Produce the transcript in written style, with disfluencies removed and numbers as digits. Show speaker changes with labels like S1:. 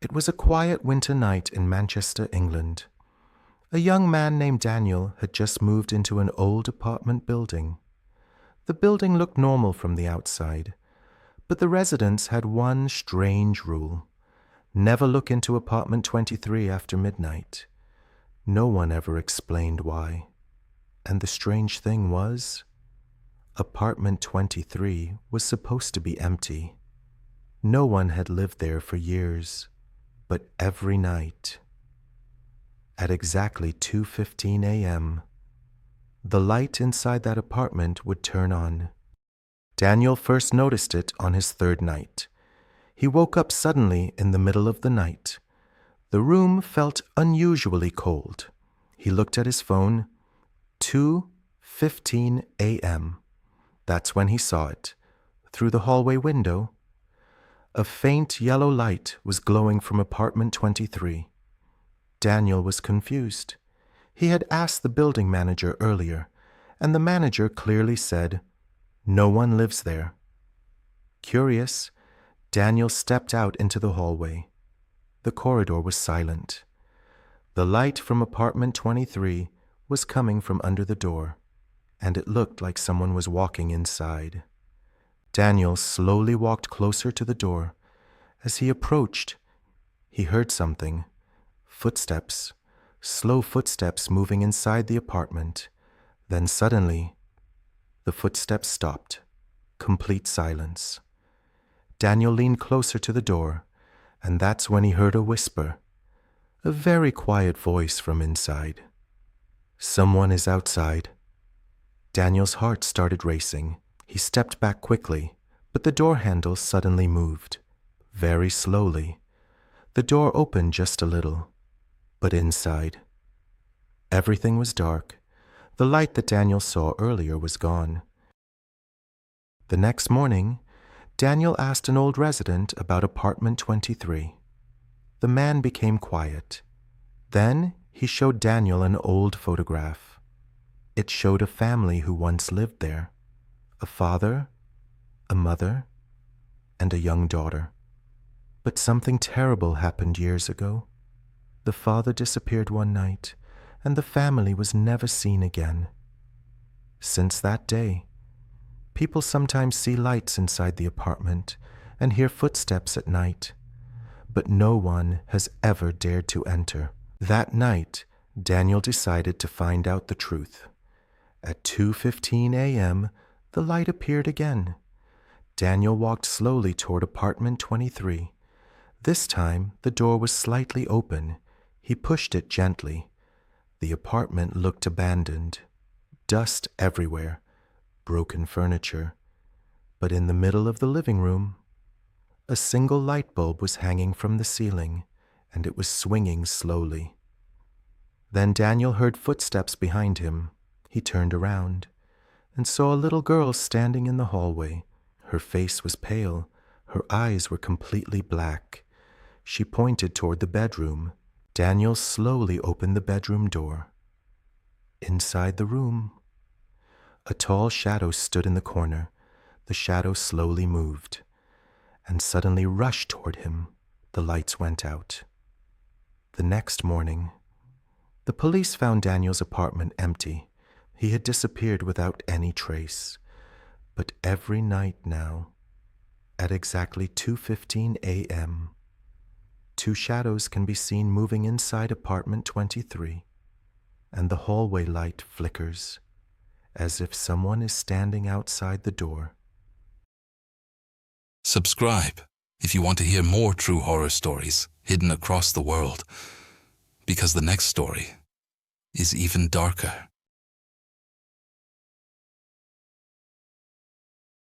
S1: It was a quiet winter night in Manchester, England. A young man named Daniel had just moved into an old apartment building. The building looked normal from the outside, but the residents had one strange rule: never look into apartment 23 after midnight. No one ever explained why. And the strange thing was, apartment 23 was supposed to be empty. No one had lived there for years, but every night, at exactly 2:15 a.m., the light inside that apartment would turn on. Daniel first noticed it on his third night. He woke up suddenly in the middle of the night. The room felt unusually cold. He looked at his phone. 2:15 a.m. That's when he saw it. Through the hallway window, a faint yellow light was glowing from apartment 23. Daniel was confused. He had asked the building manager earlier, and the manager clearly said, "No one lives there." Curious, Daniel stepped out into the hallway. The corridor was silent. The light from apartment 23 was coming from under the door, and it looked like someone was walking inside. Daniel slowly walked closer to the door. As he approached, he heard something. Footsteps, slow footsteps moving inside the apartment. Then suddenly, the footsteps stopped. Complete silence. Daniel leaned closer to the door, and that's when he heard a whisper, a very quiet voice from inside. "Someone is outside." Daniel's heart started racing. He stepped back quickly, but the door handle suddenly moved. Very slowly. The door opened just a little. But inside, everything was dark. The light that Daniel saw earlier was gone. The next morning, Daniel asked an old resident about apartment 23. The man became quiet. Then he showed Daniel an old photograph. It showed a family who once lived there: a father, a mother, and a young daughter. But something terrible happened years ago. The father disappeared one night, and the family was never seen again. Since that day, people sometimes see lights inside the apartment and hear footsteps at night, but no one has ever dared to enter. That night, Daniel decided to find out the truth. At 2:15 a.m., the light appeared again. Daniel walked slowly toward apartment 23. This time, the door was slightly open. He pushed it gently. The apartment looked abandoned. Dust everywhere, broken furniture. But in the middle of the living room, a single light bulb was hanging from the ceiling, and it was swinging slowly. Then Daniel heard footsteps behind him. He turned around and saw a little girl standing in the hallway. Her face was pale. Her eyes were completely black. She pointed toward the bedroom. Daniel slowly opened the bedroom door. Inside the room, a tall shadow stood in the corner. The shadow slowly moved and suddenly rushed toward him. The lights went out. The next morning, the police found Daniel's apartment empty. He had disappeared without any trace. But every night now, at exactly 2:15 a.m., two shadows can be seen moving inside apartment 23, and the hallway light flickers, as if someone is standing outside the door.
S2: Subscribe if you want to hear more true horror stories hidden across the world, because the next story is even darker.